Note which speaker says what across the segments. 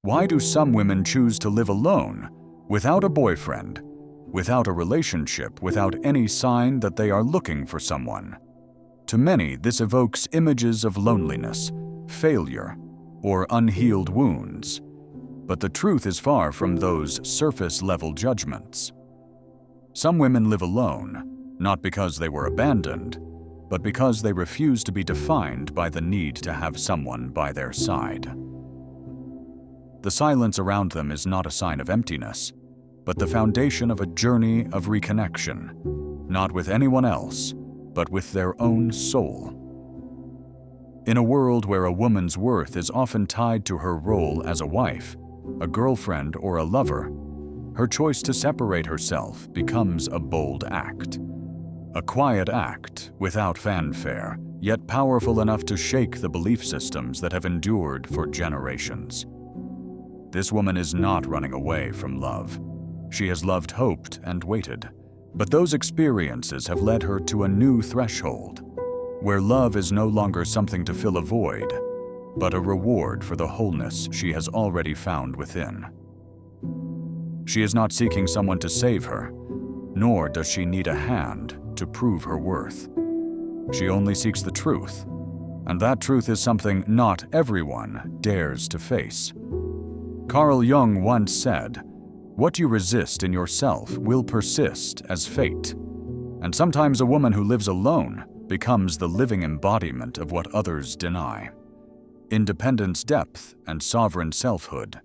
Speaker 1: Why do some women choose to live alone, without a boyfriend, without a relationship, without any sign that they are looking for someone? To many, this evokes images of loneliness, failure, or unhealed wounds. But the truth is far from those surface-level judgments. Some women live alone, not because they were abandoned, but because they refuse to be defined by the need to have someone by their side. The silence around them is not a sign of emptiness, but the foundation of a journey of reconnection, not with anyone else, but with their own soul. In a world where a woman's worth is often tied to her role as a wife, a girlfriend, or a lover, her choice to separate herself becomes a bold act. A quiet act without fanfare, yet powerful enough to shake the belief systems that have endured for generations. This woman is not running away from love. She has loved, hoped, and waited. But those experiences have led her to a new threshold, where love is no longer something to fill a void, but a reward for the wholeness she has already found within. She is not seeking someone to save her, nor does she need a hand to prove her worth. She only seeks the truth, and that truth is something not everyone dares to face. Carl Jung once said, "What you resist in yourself will persist as fate." And sometimes a woman who lives alone becomes the living embodiment of what others deny. Independence, depth, and sovereign selfhood.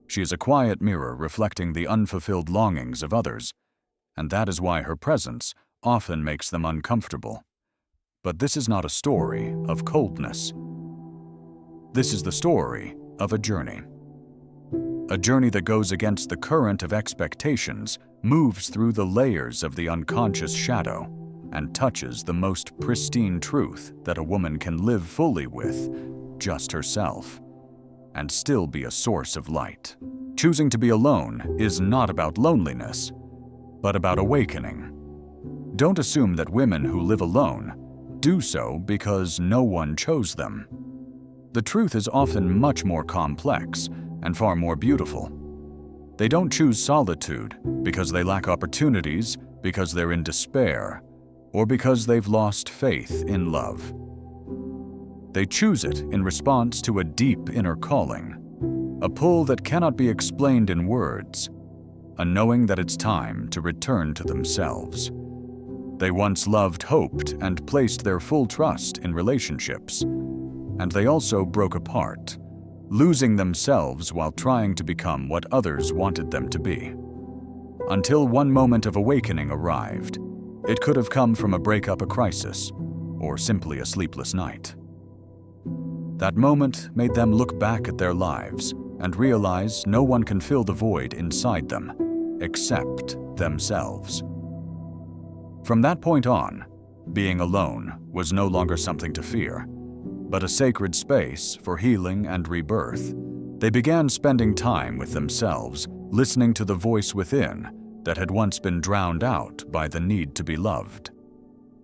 Speaker 1: She is a quiet mirror reflecting the unfulfilled longings of others, and that is why her presence often makes them uncomfortable. But this is not a story of coldness. This is the story of a journey. A journey that goes against the current of expectations, moves through the layers of the unconscious shadow, and touches the most pristine truth that a woman can live fully with, just herself, and still be a source of light. Choosing to be alone is not about loneliness, but about awakening. Don't assume that women who live alone do so because no one chose them. The truth is often much more complex and far more beautiful. They don't choose solitude because they lack opportunities, because they're in despair, or because they've lost faith in love. They choose it in response to a deep inner calling, a pull that cannot be explained in words, a knowing that it's time to return to themselves. They once loved, hoped, and placed their full trust in relationships, and they also broke apart, losing themselves while trying to become what others wanted them to be. Until one moment of awakening arrived. It could have come from a breakup, a crisis, or simply a sleepless night. That moment made them look back at their lives and realize no one can fill the void inside them, except themselves. From that point on, being alone was no longer something to fear, but a sacred space for healing and rebirth. They began spending time with themselves, listening to the voice within that had once been drowned out by the need to be loved.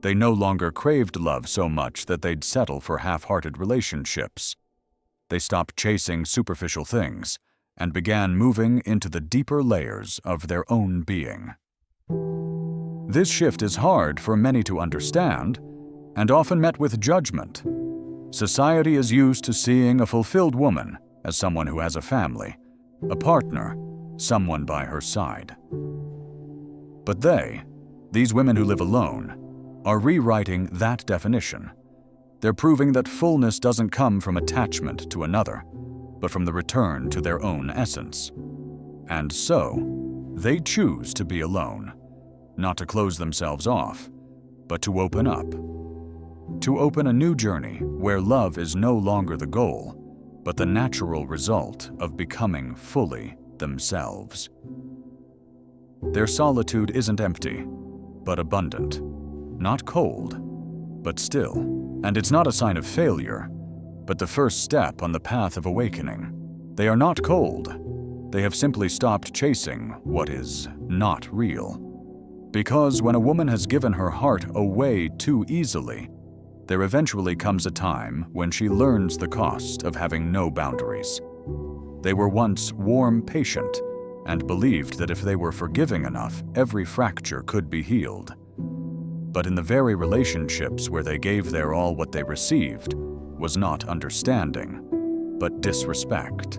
Speaker 1: They no longer craved love so much that they'd settle for half-hearted relationships. They stopped chasing superficial things and began moving into the deeper layers of their own being. This shift is hard for many to understand and often met with judgment. Society is used to seeing a fulfilled woman as someone who has a family, a partner, someone by her side. But these women who live alone, are rewriting that definition. They're proving that fullness doesn't come from attachment to another, but from the return to their own essence. And so, they choose to be alone, not to close themselves off, but to open up. To open a new journey where love is no longer the goal, but the natural result of becoming fully themselves. Their solitude isn't empty, but abundant. Not cold, but still. And it's not a sign of failure, but the first step on the path of awakening. They are not cold. They have simply stopped chasing what is not real. Because when a woman has given her heart away too easily, there eventually comes a time when she learns the cost of having no boundaries. They were once warm, patient, and believed that if they were forgiving enough, every fracture could be healed. But in the very relationships where they gave their all, what they received was not understanding, but disrespect.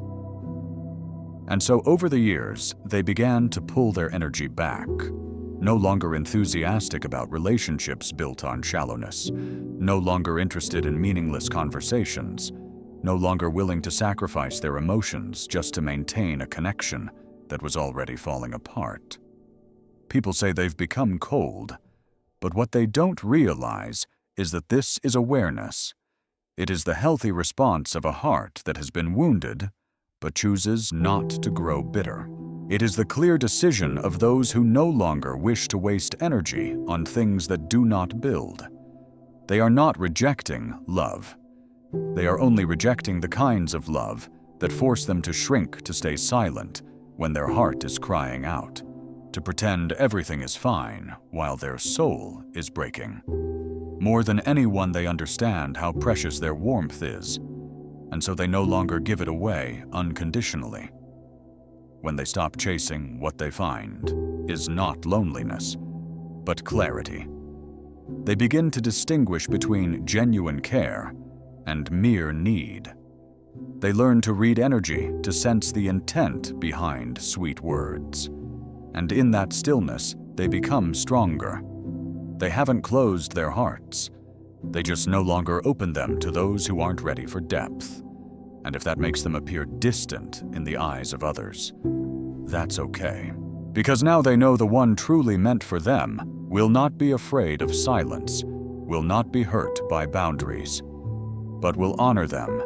Speaker 1: And so over the years, they began to pull their energy back, no longer enthusiastic about relationships built on shallowness, no longer interested in meaningless conversations, no longer willing to sacrifice their emotions just to maintain a connection that was already falling apart. People say they've become cold, but what they don't realize is that this is awareness. It is the healthy response of a heart that has been wounded, but chooses not to grow bitter. It is the clear decision of those who no longer wish to waste energy on things that do not build. They are not rejecting love. They are only rejecting the kinds of love that force them to shrink, to stay silent when their heart is crying out, to pretend everything is fine while their soul is breaking. More than anyone, they understand how precious their warmth is, and so they no longer give it away unconditionally. When they stop chasing, what they find is not loneliness, but clarity. They begin to distinguish between genuine care and mere need. They learn to read energy, to sense the intent behind sweet words. And in that stillness, they become stronger. They haven't closed their hearts. They just no longer open them to those who aren't ready for depth. And if that makes them appear distant in the eyes of others, that's okay. Because now they know the one truly meant for them will not be afraid of silence, will not be hurt by boundaries, but will honor them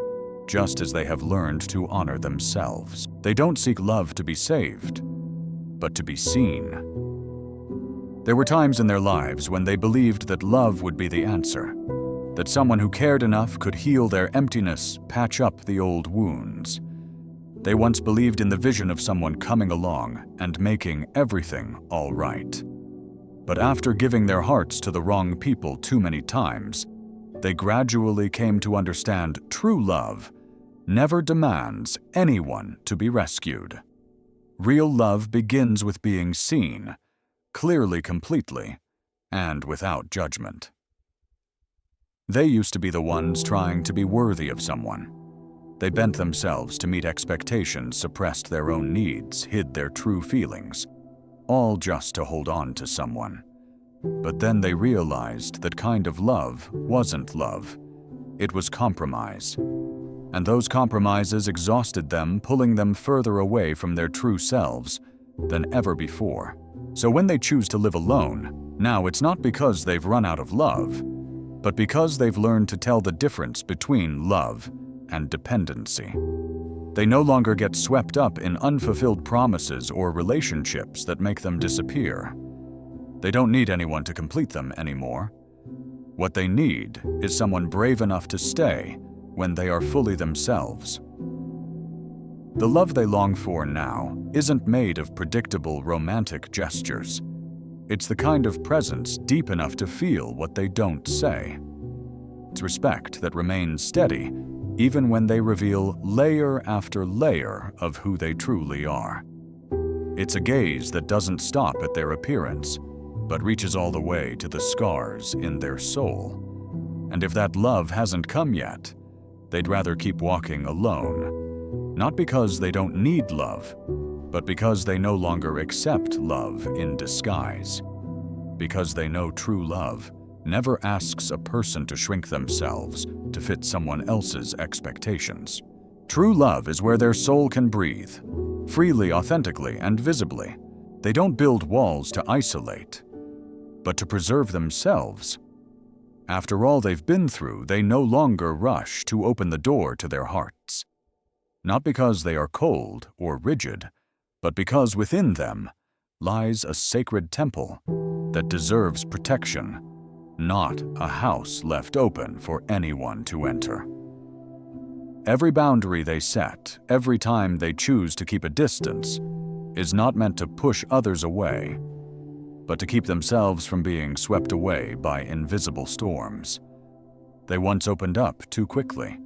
Speaker 1: just as they have learned to honor themselves. They don't seek love to be saved, but to be seen. There were times in their lives when they believed that love would be the answer, that someone who cared enough could heal their emptiness, patch up the old wounds. They once believed in the vision of someone coming along and making everything all right. But after giving their hearts to the wrong people too many times, they gradually came to understand true love never demands anyone to be rescued. Real love begins with being seen, clearly, completely, and without judgment. They used to be the ones trying to be worthy of someone. They bent themselves to meet expectations, suppressed their own needs, hid their true feelings, all just to hold on to someone. But then they realized that kind of love wasn't love. It was compromise. And those compromises exhausted them, pulling them further away from their true selves than ever before. So when they choose to live alone, now it's not because they've run out of love, but because they've learned to tell the difference between love and dependency. They no longer get swept up in unfulfilled promises or relationships that make them disappear. They don't need anyone to complete them anymore. What they need is someone brave enough to stay when they are fully themselves. The love they long for now isn't made of predictable romantic gestures. It's the kind of presence deep enough to feel what they don't say. It's respect that remains steady even when they reveal layer after layer of who they truly are. It's a gaze that doesn't stop at their appearance, but reaches all the way to the scars in their soul. And if that love hasn't come yet, they'd rather keep walking alone. Not because they don't need love, but because they no longer accept love in disguise. Because they know true love never asks a person to shrink themselves to fit someone else's expectations. True love is where their soul can breathe, freely, authentically, and visibly. They don't build walls to isolate, but to preserve themselves. After all they've been through, they no longer rush to open the door to their hearts. Not because they are cold or rigid, but because within them lies a sacred temple that deserves protection, not a house left open for anyone to enter. Every boundary they set, every time they choose to keep a distance, is not meant to push others away, but to keep themselves from being swept away by invisible storms. They once opened up too quickly.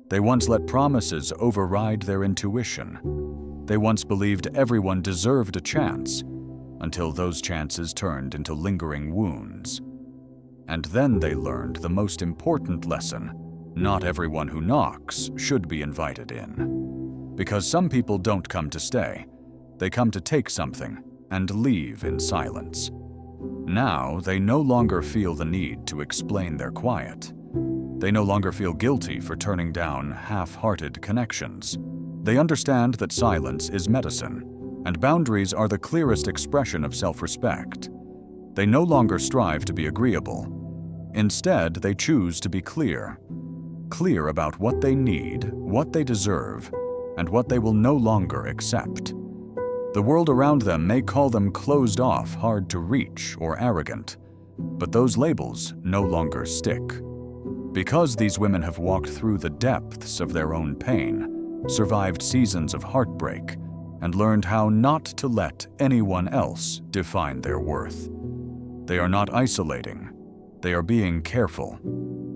Speaker 1: They once let promises override their intuition. They once believed everyone deserved a chance, until those chances turned into lingering wounds. And then they learned the most important lesson: not everyone who knocks should be invited in. Because some people don't come to stay. They come to take something and leave in silence. Now they no longer feel the need to explain their quiet. They no longer feel guilty for turning down half-hearted connections. They understand that silence is medicine, and boundaries are the clearest expression of self-respect. They no longer strive to be agreeable. Instead, they choose to be clear. Clear about what they need, what they deserve, and what they will no longer accept. The world around them may call them closed off, hard to reach, or arrogant, but those labels no longer stick. Because these women have walked through the depths of their own pain, survived seasons of heartbreak, and learned how not to let anyone else define their worth. They are not isolating. They are being careful.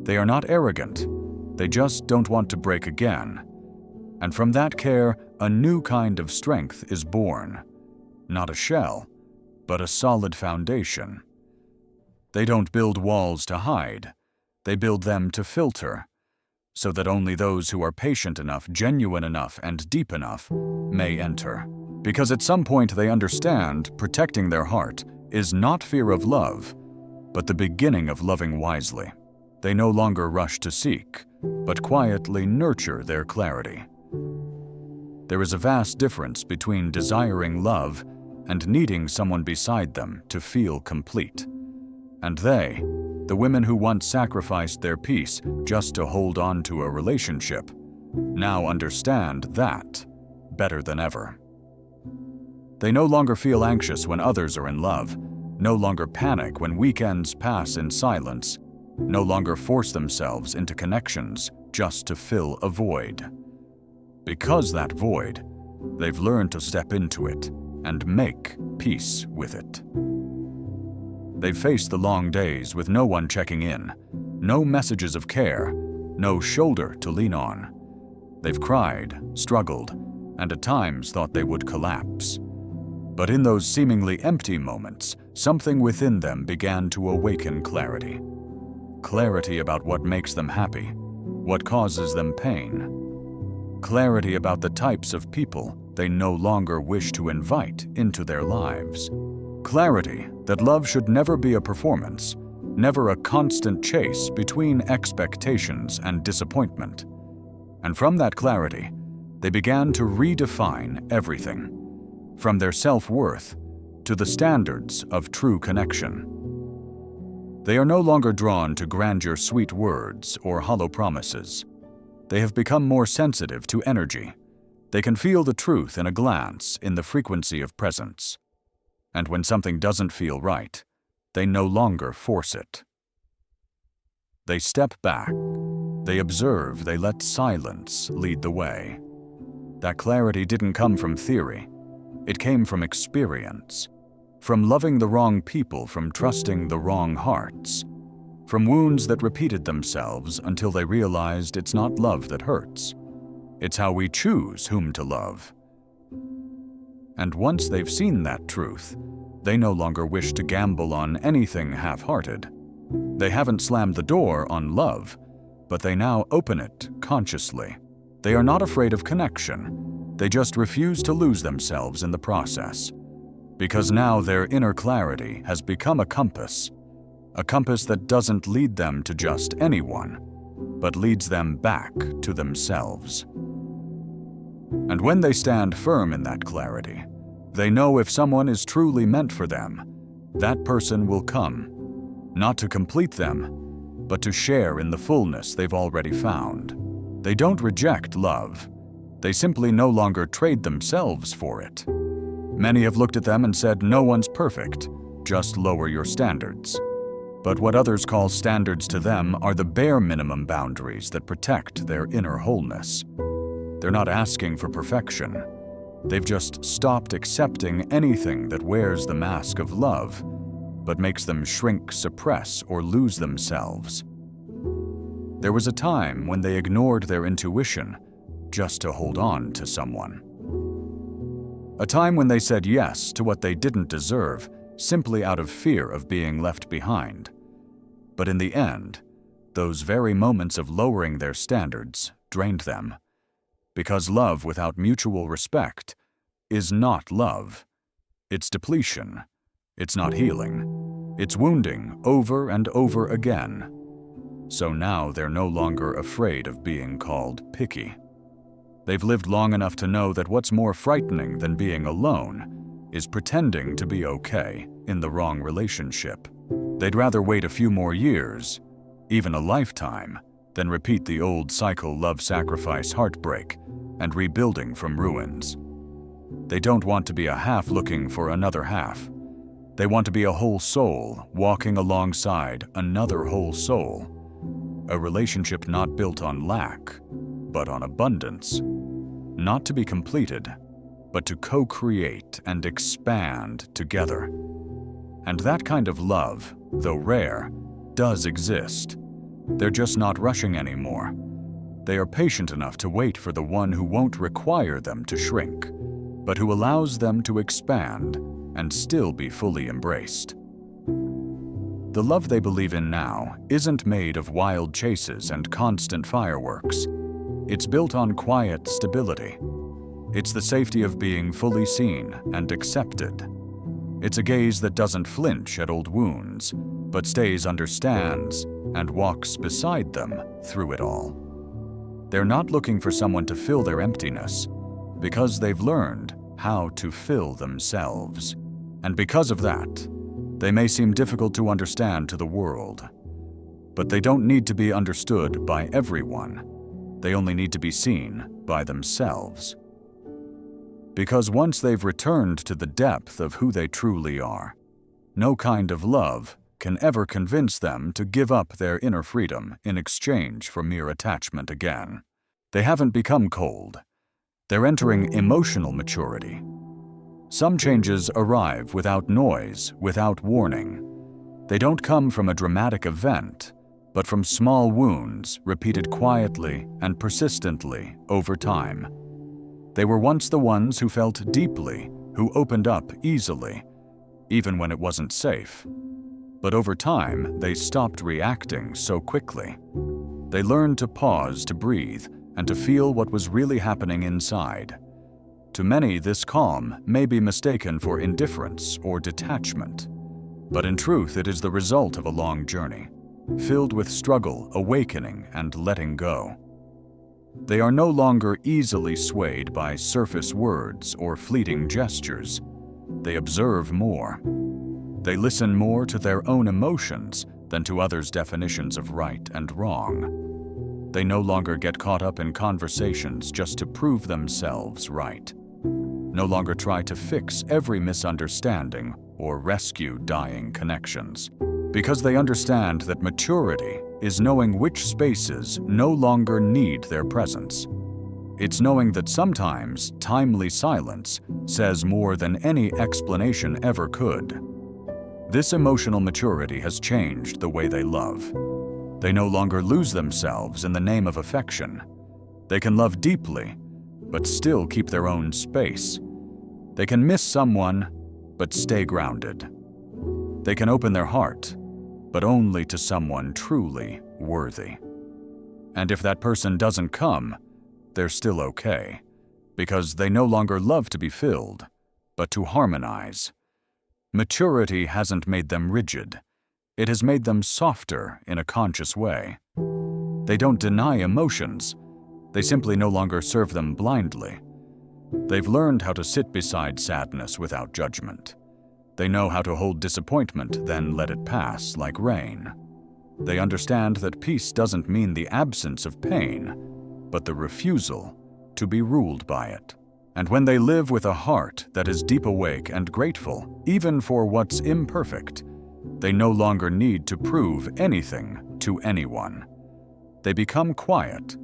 Speaker 1: They are not arrogant. They just don't want to break again. And from that care, a new kind of strength is born. Not a shell, but a solid foundation. They don't build walls to hide. They build them to filter, so that only those who are patient enough, genuine enough, and deep enough may enter. Because at some point they understand protecting their heart is not fear of love, but the beginning of loving wisely. They no longer rush to seek, but quietly nurture their clarity. There is a vast difference between desiring love and needing someone beside them to feel complete. And they, the women who once sacrificed their peace just to hold on to a relationship, now understand that better than ever. They no longer feel anxious when others are in love, no longer panic when weekends pass in silence, no longer force themselves into connections just to fill a void. Because that void, they've learned to step into it and make peace with it. They've faced the long days with no one checking in, no messages of care, no shoulder to lean on. They've cried, struggled, and at times thought they would collapse. But in those seemingly empty moments, something within them began to awaken clarity. Clarity about what makes them happy, what causes them pain. Clarity about the types of people they no longer wish to invite into their lives. Clarity that love should never be a performance, never a constant chase between expectations and disappointment. And from that clarity, they began to redefine everything, from their self-worth to the standards of true connection. They are no longer drawn to grandeur sweet words or hollow promises. They have become more sensitive to energy. They can feel the truth in a glance, in the frequency of presence. And when something doesn't feel right, they no longer force it. They step back. They observe. They let silence lead the way. That clarity didn't come from theory. It came from experience. From loving the wrong people, from trusting the wrong hearts. From wounds that repeated themselves until they realized it's not love that hurts. It's how we choose whom to love. And once they've seen that truth, they no longer wish to gamble on anything half-hearted. They haven't slammed the door on love, but they now open it consciously. They are not afraid of connection. They just refuse to lose themselves in the process. Because now their inner clarity has become a compass that doesn't lead them to just anyone, but leads them back to themselves. And when they stand firm in that clarity, they know if someone is truly meant for them, that person will come, not to complete them, but to share in the fullness they've already found. They don't reject love. They simply no longer trade themselves for it. Many have looked at them and said, no one's perfect, just lower your standards. But what others call standards to them are the bare minimum boundaries that protect their inner wholeness. They're not asking for perfection. They've just stopped accepting anything that wears the mask of love, but makes them shrink, suppress, or lose themselves. There was a time when they ignored their intuition just to hold on to someone. A time when they said yes to what they didn't deserve simply out of fear of being left behind. But in the end, those very moments of lowering their standards drained them. Because love without mutual respect is not love. It's depletion. It's not healing. It's wounding over and over again. So now they're no longer afraid of being called picky. They've lived long enough to know that what's more frightening than being alone is pretending to be okay in the wrong relationship. They'd rather wait a few more years, even a lifetime, than repeat the old cycle: love, sacrifice, heartbreak, and rebuilding from ruins. They don't want to be a half looking for another half. They want to be a whole soul walking alongside another whole soul. A relationship not built on lack, but on abundance. Not to be completed, but to co-create and expand together. And that kind of love, though rare, does exist. They're just not rushing anymore. They are patient enough to wait for the one who won't require them to shrink, but who allows them to expand and still be fully embraced. The love they believe in now isn't made of wild chases and constant fireworks. It's built on quiet stability. It's the safety of being fully seen and accepted. It's a gaze that doesn't flinch at old wounds, but stays, understands, and walks beside them through it all. They're not looking for someone to fill their emptiness, because they've learned how to fill themselves. And because of that, they may seem difficult to understand to the world. But they don't need to be understood by everyone. They only need to be seen by themselves. Because once they've returned to the depth of who they truly are, no kind of love can ever convince them to give up their inner freedom in exchange for mere attachment again. They haven't become cold. They're entering emotional maturity. Some changes arrive without noise, without warning. They don't come from a dramatic event, but from small wounds repeated quietly and persistently over time. They were once the ones who felt deeply, who opened up easily, even when it wasn't safe. But over time, they stopped reacting so quickly. They learned to pause, to breathe, and to feel what was really happening inside. To many, this calm may be mistaken for indifference or detachment. But in truth, it is the result of a long journey, filled with struggle, awakening, and letting go. They are no longer easily swayed by surface words or fleeting gestures. They observe more. They listen more to their own emotions than to others' definitions of right and wrong. They no longer get caught up in conversations just to prove themselves right. No longer try to fix every misunderstanding or rescue dying connections. Because they understand that maturity is knowing which spaces no longer need their presence. It's knowing that sometimes timely silence says more than any explanation ever could. This emotional maturity has changed the way they love. They no longer lose themselves in the name of affection. They can love deeply, but still keep their own space. They can miss someone, but stay grounded. They can open their heart, but only to someone truly worthy. And if that person doesn't come, they're still okay, because they no longer love to be filled, but to harmonize. Maturity hasn't made them rigid. It has made them softer in a conscious way. They don't deny emotions. They simply no longer serve them blindly. They've learned how to sit beside sadness without judgment. They know how to hold disappointment, then let it pass like rain. They understand that peace doesn't mean the absence of pain, but the refusal to be ruled by it. And when they live with a heart that is deep awake and grateful, even for what's imperfect, they no longer need to prove anything to anyone. They become quiet,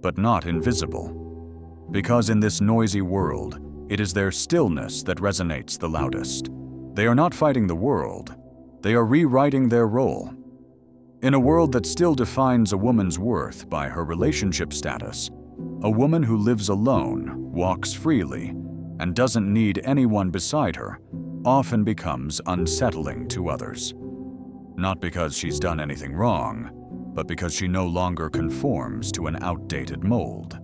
Speaker 1: but not invisible. Because in this noisy world, it is their stillness that resonates the loudest. They are not fighting the world. They are rewriting their role. In a world that still defines a woman's worth by her relationship status, a woman who lives alone, walks freely, and doesn't need anyone beside her often becomes unsettling to others. Not because she's done anything wrong, but because she no longer conforms to an outdated mold.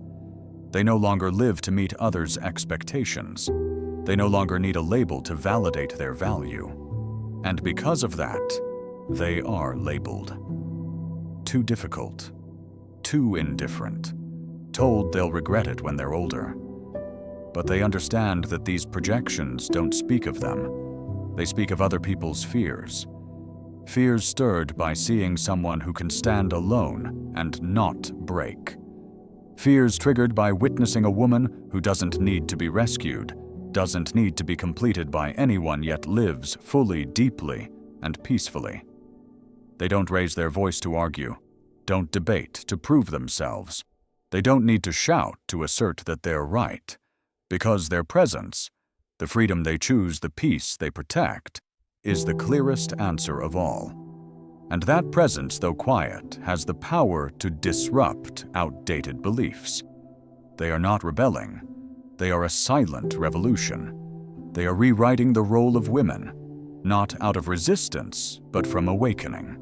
Speaker 1: They no longer live to meet others' expectations. They no longer need a label to validate their value. And because of that, they are labeled. Too difficult. Too indifferent. Told they'll regret it when they're older. But they understand that these projections don't speak of them. They speak of other people's fears. Fears stirred by seeing someone who can stand alone and not break. Fears triggered by witnessing a woman who doesn't need to be rescued, doesn't need to be completed by anyone, yet lives fully, deeply, and peacefully. They don't raise their voice to argue, don't debate to prove themselves. They don't need to shout to assert that they're right, because their presence, the freedom they choose, the peace they protect, is the clearest answer of all. And that presence, though quiet, has the power to disrupt outdated beliefs. They are not rebelling. They are a silent revolution. They are rewriting the role of women, not out of resistance, but from awakening.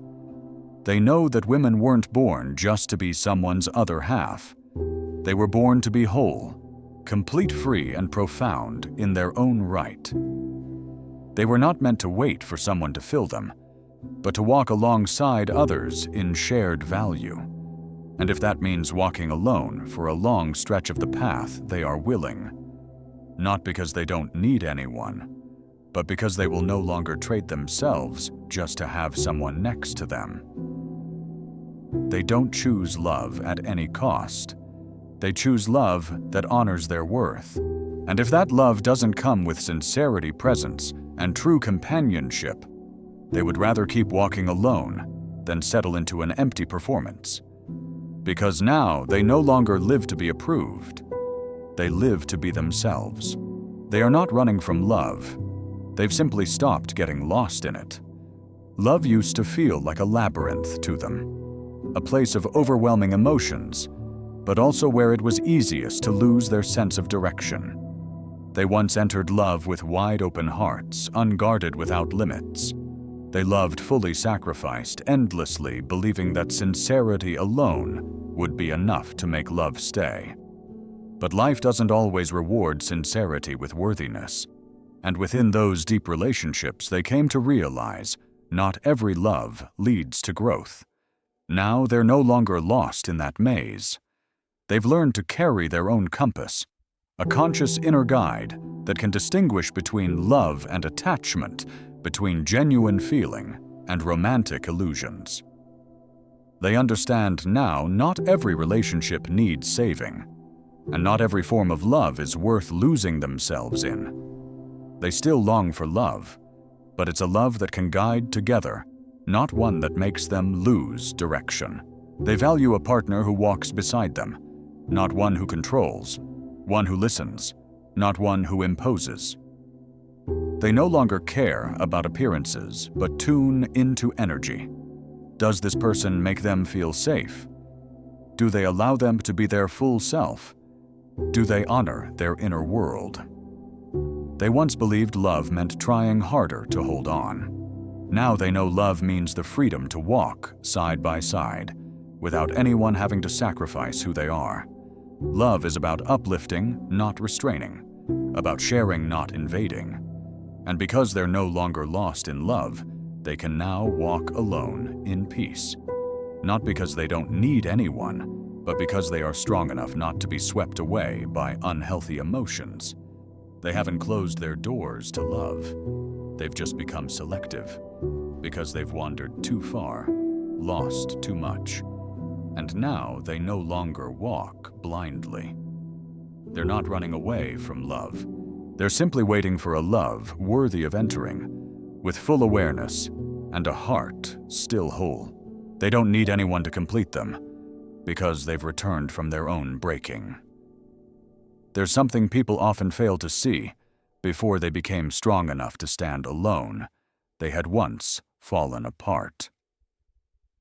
Speaker 1: They know that women weren't born just to be someone's other half. They were born to be whole, complete, free, and profound in their own right. They were not meant to wait for someone to fill them, but to walk alongside others in shared value. And if that means walking alone for a long stretch of the path, they are willing. Not because they don't need anyone, but because they will no longer trade themselves just to have someone next to them. They don't choose love at any cost. They choose love that honors their worth. And if that love doesn't come with sincerity, presence, and true companionship, they would rather keep walking alone than settle into an empty performance. Because now they no longer live to be approved. They live to be themselves. They are not running from love. They've simply stopped getting lost in it. Love used to feel like a labyrinth to them, a place of overwhelming emotions, but also where it was easiest to lose their sense of direction. They once entered love with wide-open hearts, unguarded without limits. They loved fully, sacrificed endlessly, believing that sincerity alone would be enough to make love stay. But life doesn't always reward sincerity with worthiness. And within those deep relationships, they came to realize not every love leads to growth. Now they're no longer lost in that maze. They've learned to carry their own compass, a conscious inner guide that can distinguish between love and attachment, between genuine feeling and romantic illusions. They understand now not every relationship needs saving, and not every form of love is worth losing themselves in. They still long for love, but it's a love that can guide together, not one that makes them lose direction. They value a partner who walks beside them, not one who controls, one who listens, not one who imposes. They no longer care about appearances, but tune into energy. Does this person make them feel safe? Do they allow them to be their full self? Do they honor their inner world? They once believed love meant trying harder to hold on. Now they know love means the freedom to walk side by side, without anyone having to sacrifice who they are. Love is about uplifting, not restraining, about sharing, not invading. And because they're no longer lost in love, they can now walk alone in peace. Not because they don't need anyone, but because they are strong enough not to be swept away by unhealthy emotions. They haven't closed their doors to love. They've just become selective, because they've wandered too far, lost too much. And now they no longer walk blindly. They're not running away from love. They're simply waiting for a love worthy of entering, with full awareness and a heart still whole. They don't need anyone to complete them, because they've returned from their own breaking. There's something people often fail to see. Before they became strong enough to stand alone, they had once fallen apart.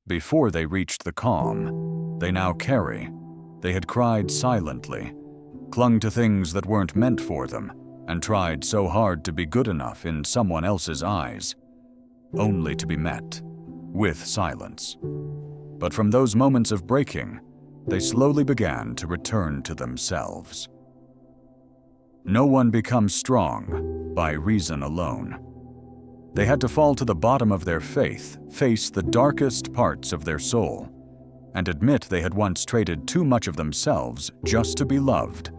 Speaker 1: Before they reached the calm they now carry, they had cried silently, clung to things that weren't meant for them, and tried so hard to be good enough in someone else's eyes, only to be met with silence. But from those moments of breaking, they slowly began to return to themselves. No one becomes strong by reason alone. They had to fall to the bottom of their faith, face the darkest parts of their soul, and admit they had once traded too much of themselves just to be loved,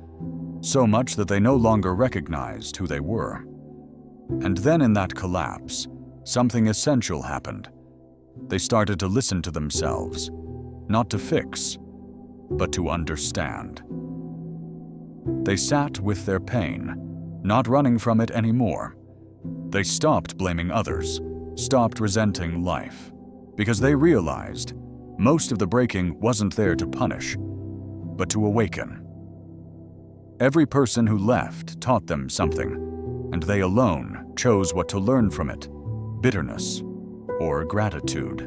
Speaker 1: so much that they no longer recognized who they were. And then in that collapse, something essential happened. They started to listen to themselves, not to fix, but to understand. They sat with their pain, not running from it anymore. They stopped blaming others, stopped resenting life, because they realized most of the breaking wasn't there to punish, but to awaken. Every person who left taught them something, and they alone chose what to learn from it, bitterness or gratitude.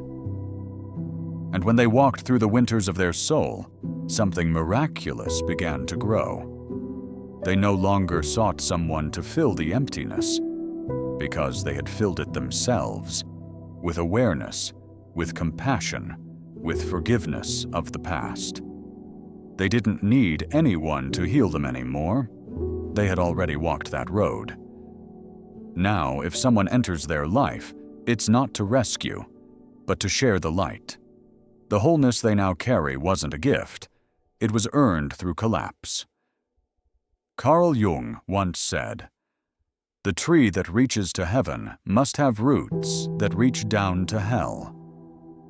Speaker 1: And when they walked through the winters of their soul, something miraculous began to grow. They no longer sought someone to fill the emptiness, because they had filled it themselves, with awareness, with compassion, with forgiveness of the past. They didn't need anyone to heal them anymore. They had already walked that road. Now, if someone enters their life, it's not to rescue, but to share the light. The wholeness they now carry wasn't a gift. It was earned through collapse. Carl Jung once said, "The tree that reaches to heaven must have roots that reach down to hell."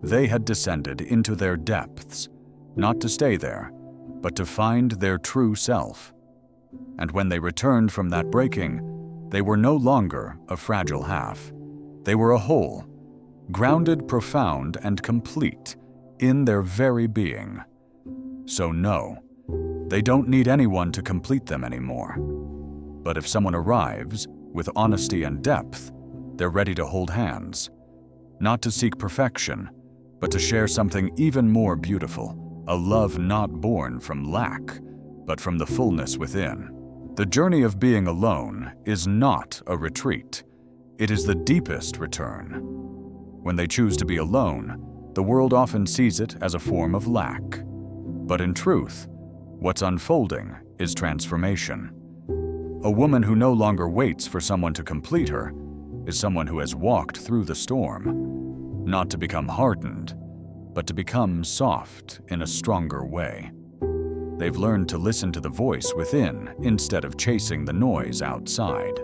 Speaker 1: They had descended into their depths, not to stay there, but to find their true self. And when they returned from that breaking, they were no longer a fragile half. They were a whole, grounded, profound, and complete in their very being. So no, they don't need anyone to complete them anymore. But if someone arrives with honesty and depth, they're ready to hold hands, not to seek perfection, but to share something even more beautiful, a love not born from lack, but from the fullness within. The journey of being alone is not a retreat. It is the deepest return. When they choose to be alone, the world often sees it as a form of lack. But in truth, what's unfolding is transformation. A woman who no longer waits for someone to complete her is someone who has walked through the storm, not to become hardened, but to become soft in a stronger way. They've learned to listen to the voice within instead of chasing the noise outside.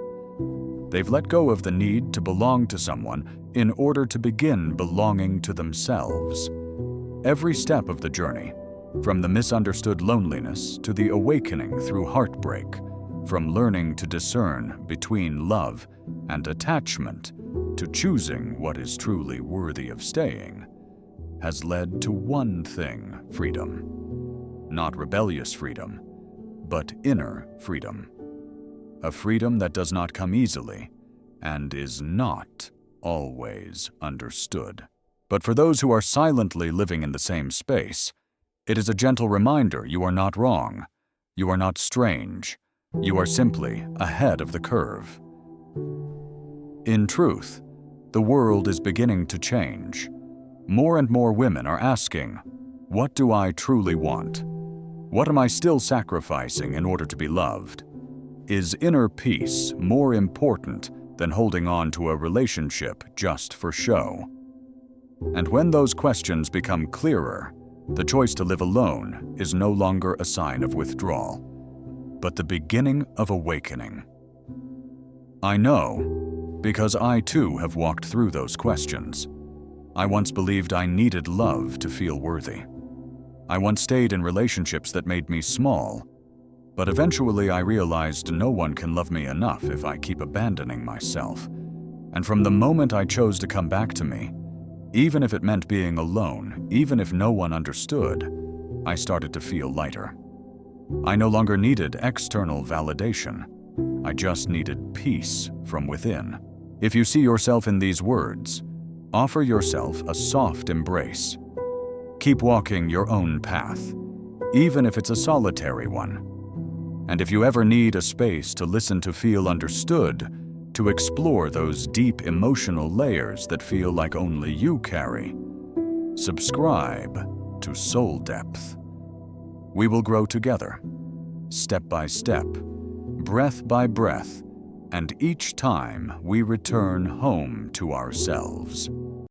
Speaker 1: They've let go of the need to belong to someone in order to begin belonging to themselves. Every step of the journey, from the misunderstood loneliness to the awakening through heartbreak, from learning to discern between love and attachment to choosing what is truly worthy of staying, has led to one thing: freedom. Not rebellious freedom, but inner freedom. A freedom that does not come easily and is not always understood. But for those who are silently living in the same space, it is a gentle reminder you are not wrong, you are not strange, you are simply ahead of the curve. In truth, the world is beginning to change. More and more women are asking, what do I truly want? What am I still sacrificing in order to be loved? Is inner peace more important than holding on to a relationship just for show? And when those questions become clearer, the choice to live alone is no longer a sign of withdrawal, but the beginning of awakening. I know, because I too have walked through those questions. I once believed I needed love to feel worthy. I once stayed in relationships that made me small, but eventually I realized no one can love me enough if I keep abandoning myself. And from the moment I chose to come back to me, even if it meant being alone, even if no one understood, I started to feel lighter. I no longer needed external validation. I just needed peace from within. If you see yourself in these words, Offer yourself a soft embrace. Keep walking your own path, even if it's a solitary one. And if you ever need a space to listen to feel understood, to explore those deep emotional layers that feel like only you carry, subscribe to Soul Depth. We will grow together, step by step, breath by breath, and each time we return home to ourselves.